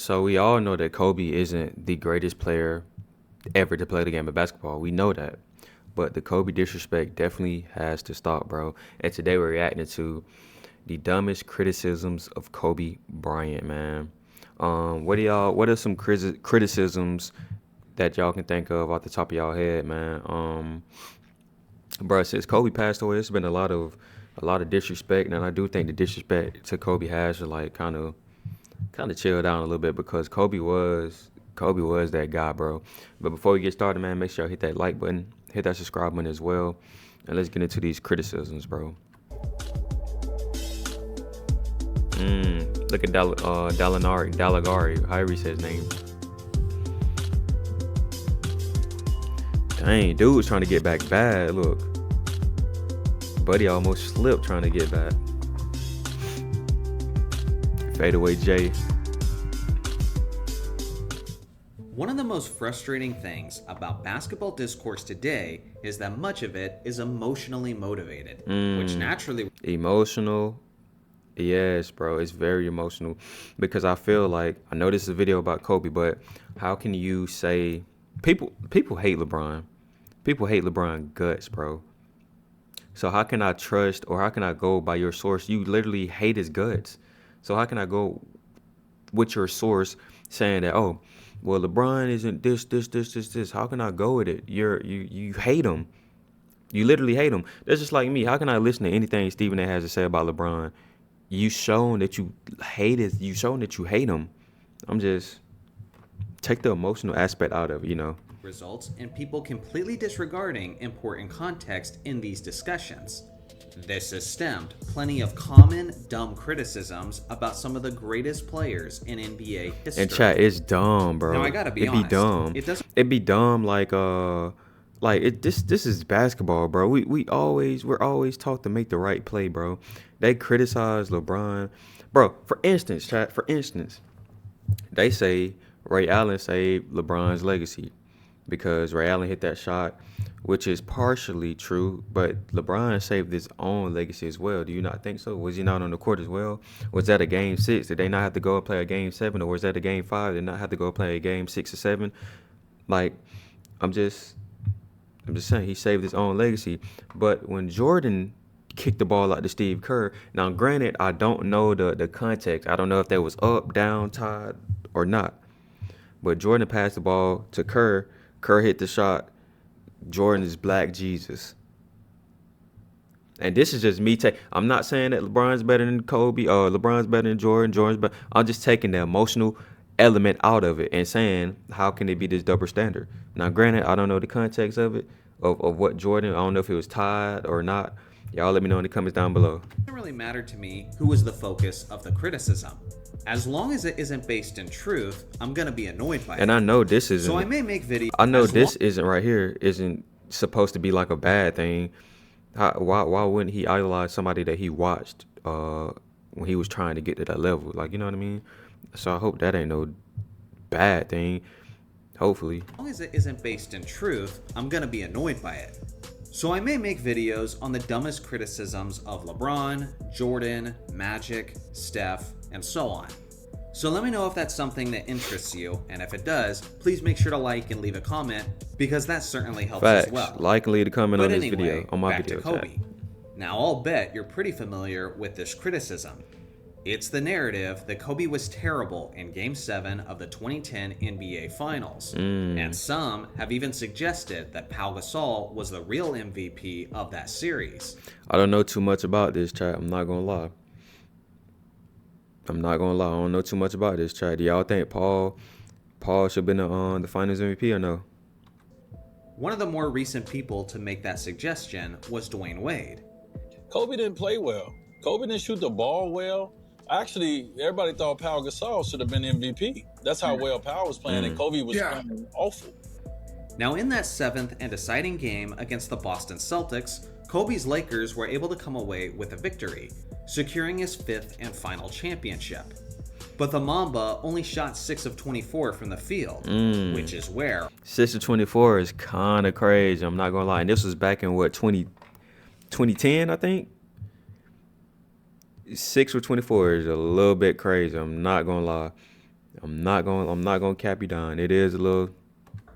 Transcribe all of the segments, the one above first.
So we all know that Kobe isn't the greatest player ever to play the game of basketball. We know that. But the Kobe disrespect definitely has to stop, bro. And today we're reacting to the dumbest criticisms of Kobe Bryant, man. What are some criticisms that y'all can think of off the top of y'all head, man? Bro, since Kobe passed away, it's been a lot of disrespect, and I do think the disrespect to Kobe has to like kind of chill down a little bit because Kobe was that guy, bro. But before we get started, man, make sure you hit that like button, hit that subscribe button as well, and let's get into these criticisms, bro. Look at Dalagari, however he says his name. Dang, dude was trying to get back bad. Look, buddy almost slipped trying to get back. Fadeaway J. One of the most frustrating things about basketball discourse today is that much of it is emotionally motivated, which naturally Emotional. Yes, bro. It's very emotional because I feel like I know this is a video about Kobe, but how can you say people hate LeBron? People hate LeBron guts, bro. So how can I trust or how can I go by your source? You literally hate his guts. So how can I go with your source saying that, oh, well, LeBron isn't this. How can I go with it? You hate him. You literally hate him. That's just like me. How can I listen to anything Stephen A has to say about LeBron? You shown that you hate it. You shown that you hate him. I'm just take the emotional aspect out of it. results in people completely disregarding important context in these discussions. This has stemmed plenty of common dumb criticisms about some of the greatest players in NBA history. And chat, it's dumb, bro. Now I gotta be honest. honest. Be dumb. It'd be dumb like this is basketball, bro. We're always taught to make the right play, bro. They criticize LeBron. Bro, for instance, they say Ray Allen saved LeBron's legacy because Ray Allen hit that shot, which is partially true, but LeBron saved his own legacy as well. Do you not think so? Was he not on the court as well? Was that a game 6? Did they not have to go and play a game 7? Or was that a game 5? Did they not have to go play a game 6 or 7? Like, I'm just saying he saved his own legacy. But when Jordan kicked the ball out to Steve Kerr, now granted, I don't know the context. I don't know if that was up, down, tied, or not. But Jordan passed the ball to Kerr. Kerr hit the shot. Jordan is Black Jesus. And this is just me I'm not saying that LeBron's better than Kobe or LeBron's better than Jordan's better. I'm just taking the emotional element out of it and saying, how can it be this double standard? Now, granted, I don't know the context of it, of what Jordan, I don't know if it was tied or not. Y'all let me know in the comments down below. It doesn't really matter to me who is the focus of the criticism. As long as it isn't based in truth, I'm gonna be annoyed by it. And I know this isn't. So I may make videos. I know this isn't right here isn't supposed to be like a bad thing. Why wouldn't he idolize somebody that he watched when he was trying to get to that level? Like, you know what I mean? So I hope that ain't no bad thing. Hopefully. As long as it isn't based in truth, I'm gonna be annoyed by it. So I may make videos on the dumbest criticisms of LeBron, Jordan, Magic, Steph, and so on. So let me know if that's something that interests you, and if it does, please make sure to like and leave a comment, because that certainly helps Facts. as well. Like and leave a comment But on this anyway, video, on my back video to Kobe. chat. Now I'll bet you're pretty familiar with this criticism. It's the narrative that Kobe was terrible in Game 7 of the 2010 NBA Finals. And some have even suggested that Pau Gasol was the real MVP of that series. I don't know too much about this, chat. I'm not gonna lie. I don't know too much about this, chat. Do y'all think Paul should have been the Finals MVP or no? One of the more recent people to make that suggestion was Dwayne Wade. Kobe didn't play well. Kobe didn't shoot the ball well. Actually, everybody thought Pau Gasol should have been MVP. That's how well Pau was playing, and Kobe was playing awful. Now, in that 7th and deciding game against the Boston Celtics, Kobe's Lakers were able to come away with a victory, securing his 5th and final championship. But the Mamba only shot 6 of 24 from the field, which is where 6 of 24 is kind of crazy. I'm not gonna lie. And this was back in what 2010, I think. 6 for 24 is a little bit crazy. I'm not gonna lie. I'm not gonna cap you down. It is a little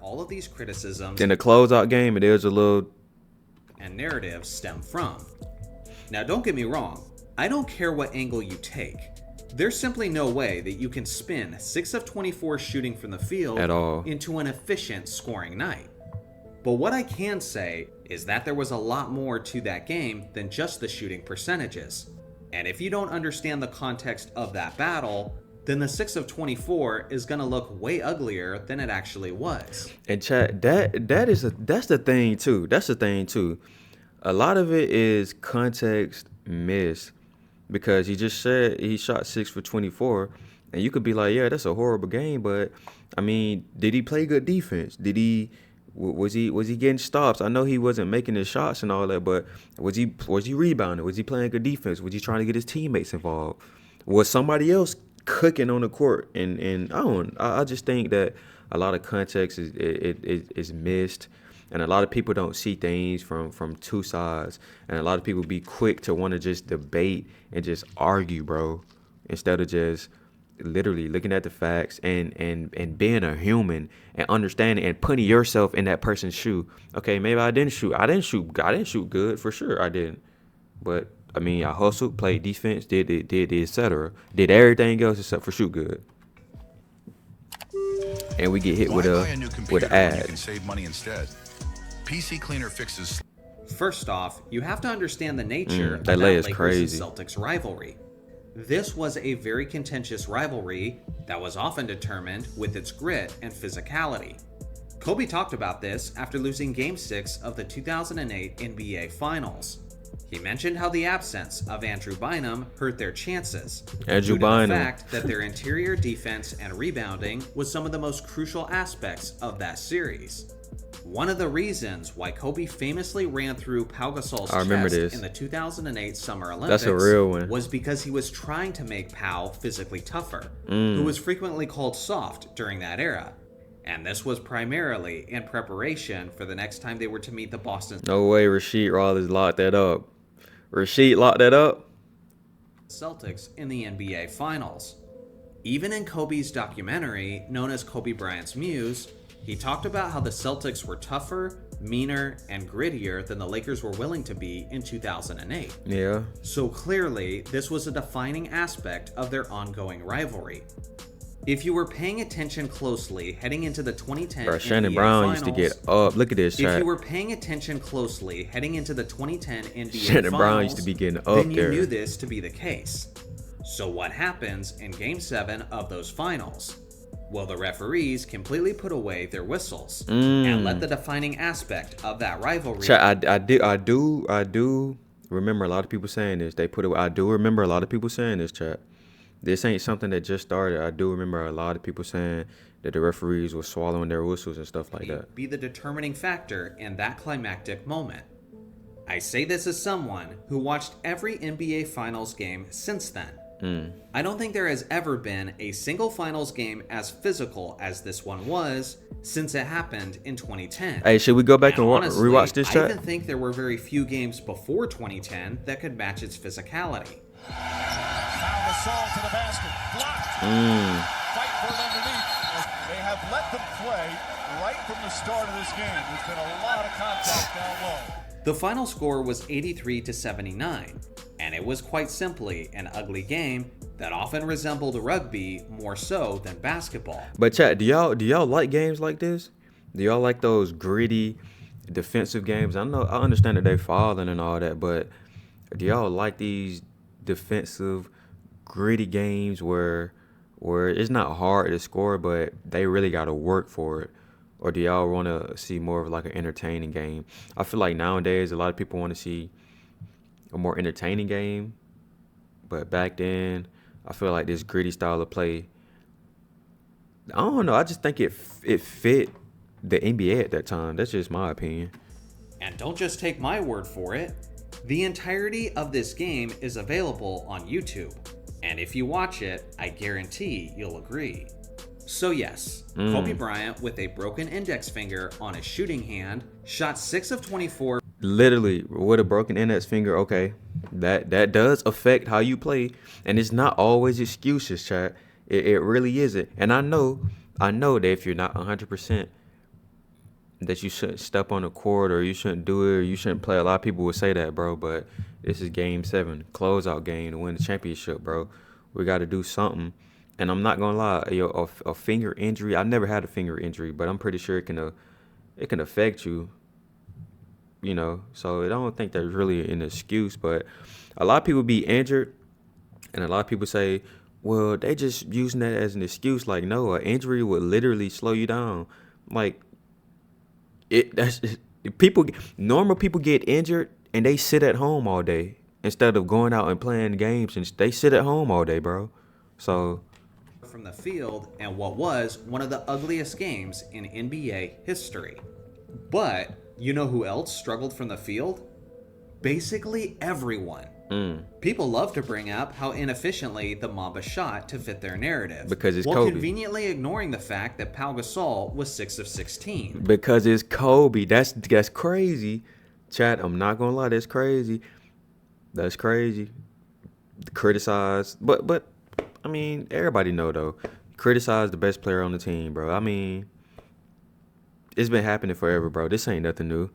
all of these criticisms in the closeout game. It is a little. and narratives stem from. Now, don't get me wrong, I don't care what angle you take. There's simply no way that you can spin 6 of 24 shooting from the field At all. into an efficient scoring night. But what I can say is that there was a lot more to that game than just the shooting percentages. And if you don't understand the context of that battle, then the 6 of 24 is going to look way uglier than it actually was. And chat, that's the thing too. That's the thing too. A lot of it is context missed because he just said he shot 6 for 24, and you could be like, yeah, that's a horrible game, but I mean, did he play good defense? Did he was he getting stops? I know he wasn't making his shots and all that, but was he rebounding? Was he playing good defense? Was he trying to get his teammates involved? Was somebody else cooking on the court? And I just think that a lot of context is missed, and a lot of people don't see things from two sides, and a lot of people be quick to want to just debate and just argue, bro, instead of just literally looking at the facts and being a human and understanding and putting yourself in that person's shoe. Okay, maybe I didn't shoot good, for sure I didn't, but I mean, I hustled, played defense, did etc. Did everything else except for shoot good. And we get hit with Why buy a new a computer with an when you ad. can save money instead? PC Cleaner fixes. First off, you have to understand the nature of that that lay is Lakers crazy. and Celtics rivalry. This was a very contentious rivalry that was often determined with its grit and physicality. Kobe talked about this after losing Game 6 of the 2008 NBA Finals. He mentioned how the absence of Andrew Bynum hurt their chances Andrew due to Bynum. the fact that their interior defense and rebounding was some of the most crucial aspects of that series. One of the reasons why Kobe famously ran through Pau Gasol's I remember chest this. in the 2008 Summer Olympics That's a real one. was because he was trying to make Pau physically tougher, who was frequently called soft during that era. And this was primarily in preparation for the next time they were to meet the Boston No way Rasheed Wallace locked that up. Rasheed locked that up. Celtics in the NBA Finals. Even in Kobe's documentary, known as Kobe Bryant's Muse, he talked about how the Celtics were tougher, meaner, and grittier than the Lakers were willing to be in 2008. Yeah. So clearly, this was a defining aspect of their ongoing rivalry. If you were paying attention closely heading into the 2010 Bro, Shannon NBA Brown Finals, used to get up. Look at this if chat. you were paying attention closely heading into the 2010 NBA Shannon Finals, Brown used to be getting up then you there. knew this to be the case. So what happens in Game 7 of those finals? Well, the referees completely put away their whistles and let the defining aspect of that rivalry. Chat, I do remember a lot of people saying this. I do remember a lot of people saying this, chat. This ain't something that just started. I do remember a lot of people saying that the referees were swallowing their whistles and stuff like that. Be the determining factor in that climactic moment. I say this as someone who watched every NBA Finals game since then. I don't think there has ever been a single Finals game as physical as this one was since it happened in 2010. Hey, should we go back and honestly, rewatch this I chat? even think there were very few games before 2010 that could match its physicality. Gasol to the basket. Blocked. Fight for it underneath. They have let them play right from the start of this game. There's been a lot of contact down low. The final score was 83-79, and it was quite simply an ugly game that often resembled rugby more so than basketball. But chat, do y'all like games like this? Do y'all like those gritty defensive games? I understand that they're falling and all that, but do y'all like these defensive gritty games where it's not hard to score, but they really got to work for it? Or do y'all want to see more of like an entertaining game? I feel like nowadays a lot of people want to see a more entertaining game, but back then I feel like this gritty style of play, I don't know, I just think it fit the NBA at that time. That's just my opinion. And don't just take my word for it. The entirety of this game is available on YouTube, and if you watch it, I guarantee you'll agree. So yes, Kobe Bryant, with a broken index finger on his shooting hand, shot 6 of 24. Literally with a broken index finger. Okay, that does affect how you play, and it's not always excuses, chat. It really isn't. And I know that if you're not 100%, that you shouldn't step on the court or you shouldn't do it or you shouldn't play. A lot of people would say that, bro. But this is Game 7, closeout game to win the championship, bro. We got to do something. And I'm not gonna lie, yo, a finger injury. I never had a finger injury, but I'm pretty sure it can affect you. You know, so I don't think there's really an excuse. But a lot of people be injured, and a lot of people say, well, they just using that as an excuse. Like, no, an injury would literally slow you down. Like, normal people get injured and they sit at home all day instead of going out and playing games, and they sit at home all day, bro. So from the field and what was one of the ugliest games in NBA history. But you know who else struggled from the field? Basically everyone. People love to bring up how inefficiently the Mamba shot to fit their narrative. Because it's while Kobe. Conveniently ignoring the fact that Pau Gasol was 6 of 16. Because it's Kobe. That's crazy. Chat, I'm not gonna lie, that's crazy. That's crazy. Criticize. But I mean, everybody know though. Criticize the best player on the team, bro. I mean, it's been happening forever, bro. This ain't nothing new.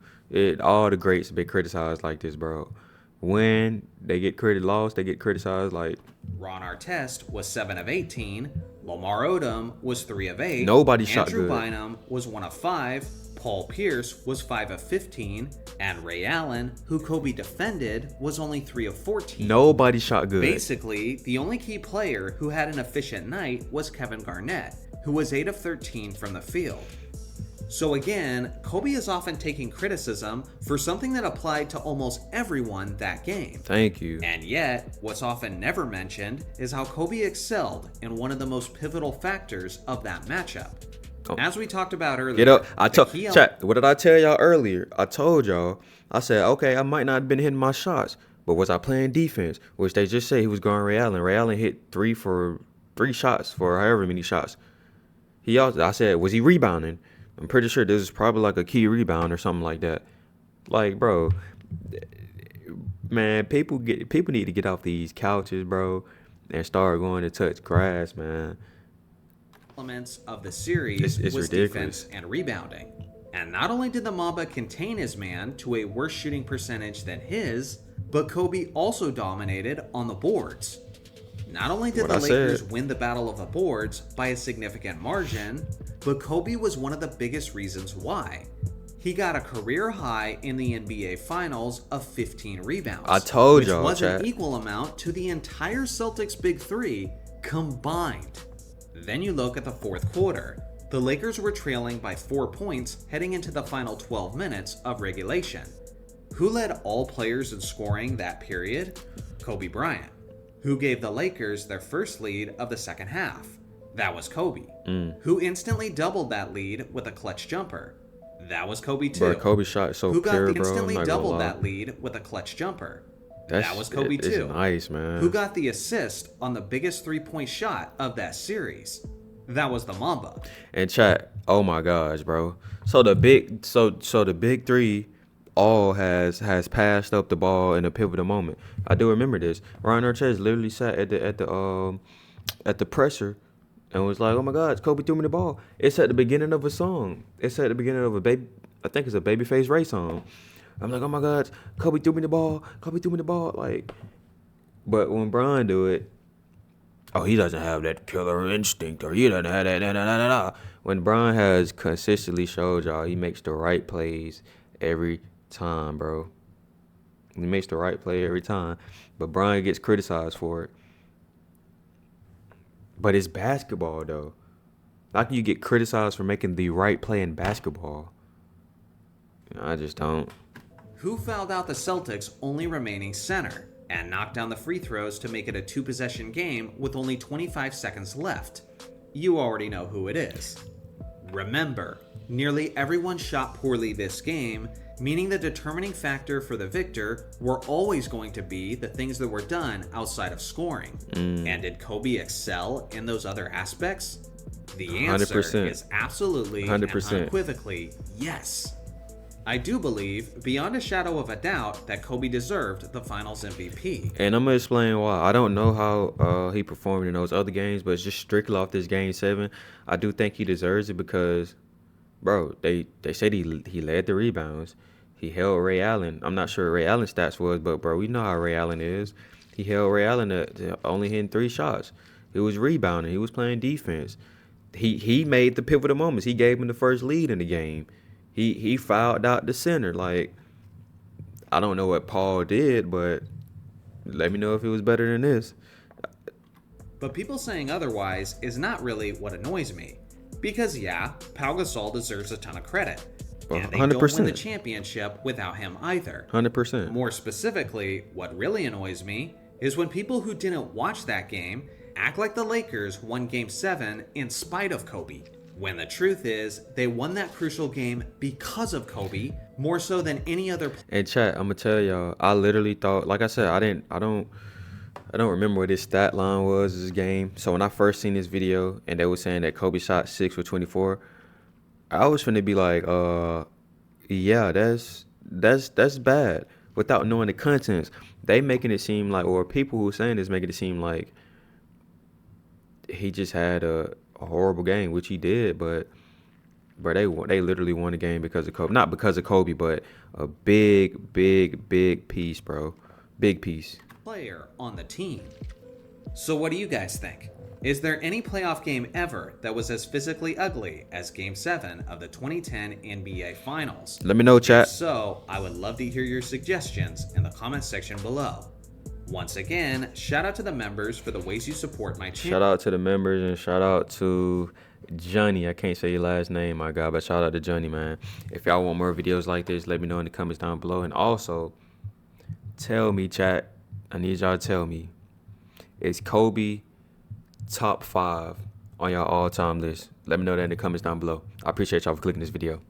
All the greats have been criticized like this, bro. When they get lost, they get criticized like. Ron Artest was 7 of 18. Lamar Odom was 3 of 8. Nobody shot Andrew good. Bynum was 1 of 5. Paul Pierce was 5 of 15. And Ray Allen, who Kobe defended, was only 3 of 14. Nobody shot good. Basically, the only key player who had an efficient night was Kevin Garnett, who was 8 of 13 from the field. So again, Kobe is often taking criticism for something that applied to almost everyone that game. Thank you. And yet, what's often never mentioned is how Kobe excelled in one of the most pivotal factors of that matchup. As we talked about earlier, Get up. Chat, what did I tell y'all earlier? I told y'all, I said, okay, I might not have been hitting my shots, but was I playing defense? Which they just say he was going Ray Allen. Ray Allen hit 3 shots for however many shots. I said, was he rebounding? I'm pretty sure this is probably like a key rebound or something like that. Like, bro, man, people need to get off these couches, bro, and start going to touch grass, man. Elements of the series It's was ridiculous. defense and rebounding. And not only did the Mamba contain his man to a worse shooting percentage than his, but Kobe also dominated on the boards. Not only did the Lakers win the battle of the boards by a significant margin, but Kobe was one of the biggest reasons why. He got a career high in the NBA Finals of 15 rebounds. I told y'all, which was chat. an equal amount to the entire Celtics Big Three combined. Then you look at the fourth quarter. The Lakers were trailing by 4 points heading into the final 12 minutes of regulation. Who led all players in scoring that period? Kobe Bryant. Who gave the Lakers their first lead of the second half? That was Kobe. Who instantly doubled that lead with a clutch jumper? That was Kobe too. Bro, Kobe shot so Who got pure, the bro. instantly I'm not doubled gonna lie. that lead with a clutch jumper? That was Kobe it's too. nice, man. Who got the assist on the biggest 3-point shot of that series? That was the Mamba. And chat, oh my gosh, bro. So the big three all has passed up the ball in a pivotal moment. I do remember this. Ryan Artest literally sat at the presser and was like, "Oh my God, Kobe threw me the ball." It's at the beginning of a song. It's at the beginning of I think it's a Babyface Ray song. I'm like, "Oh my God, Kobe threw me the ball. Kobe threw me the ball." Like, but when Bron do it, oh, he doesn't have that killer instinct, or he doesn't have that. When Bron has consistently showed y'all, he makes the right plays every time, bro. He makes the right play every time, but Bron gets criticized for it. But it's basketball, though. How can you get criticized for making the right play in basketball? I just don't. Who fouled out the Celtics' only remaining center and knocked down the free throws to make it a 2-possession game with only 25 seconds left? You already know who it is. Remember, nearly everyone shot poorly this game, meaning the determining factor for the victor were always going to be the things that were done outside of scoring. And did Kobe excel in those other aspects? The answer 100%. is absolutely 100%. and unequivocally yes. I do believe, beyond a shadow of a doubt, that Kobe deserved the Finals MVP. And I'm gonna explain why. I don't know how he performed in those other games, but it's just strictly off this game 7. I do think he deserves it because, bro, they said he led the rebounds. He held Ray Allen. I'm not sure what Ray Allen's stats was, but bro, we know how Ray Allen is. He held Ray Allen to only hitting 3 shots. He was rebounding. He was playing defense. He made the pivotal moments. He gave him the first lead in the game. He fouled out the center. Like, I don't know what Paul did, but let me know if it was better than this. But people saying otherwise is not really what annoys me. Because yeah, Pau Gasol deserves a ton of credit. And they 100%. don't win the championship without him either. 100%. More specifically, what really annoys me is when people who didn't watch that game act like the Lakers won Game 7 in spite of Kobe. When the truth is, they won that crucial game because of Kobe, more so than any other player. And chat, I'm gonna tell y'all, I literally thought, like I said, I don't remember what his stat line was this game. So when I first seen this video and they were saying that Kobe shot 6 for 24, I was finna be like, yeah, that's bad. Without knowing the contents, they making it seem like, or people who are saying this making it seem like he just had a horrible game, which he did, but they literally won the game because of Kobe. Not because of Kobe, but a big piece, bro. Big piece. Player on the team. So what do you guys think? Is there any playoff game ever that was as physically ugly as Game 7 of the 2010 NBA Finals? Let me know, chat. If so, I would love to hear your suggestions in the comments section below. Once again, shout out to the members for the ways you support my channel. Shout out to the members and shout out to Johnny. I can't say your last name, my God, but shout out to Johnny, man. If y'all want more videos like this, let me know in the comments down below. And also, tell me, chat, I need y'all to tell me, is Kobe top 5 on y'all all-time list? Let me know that in the comments down below. I appreciate y'all for clicking this video.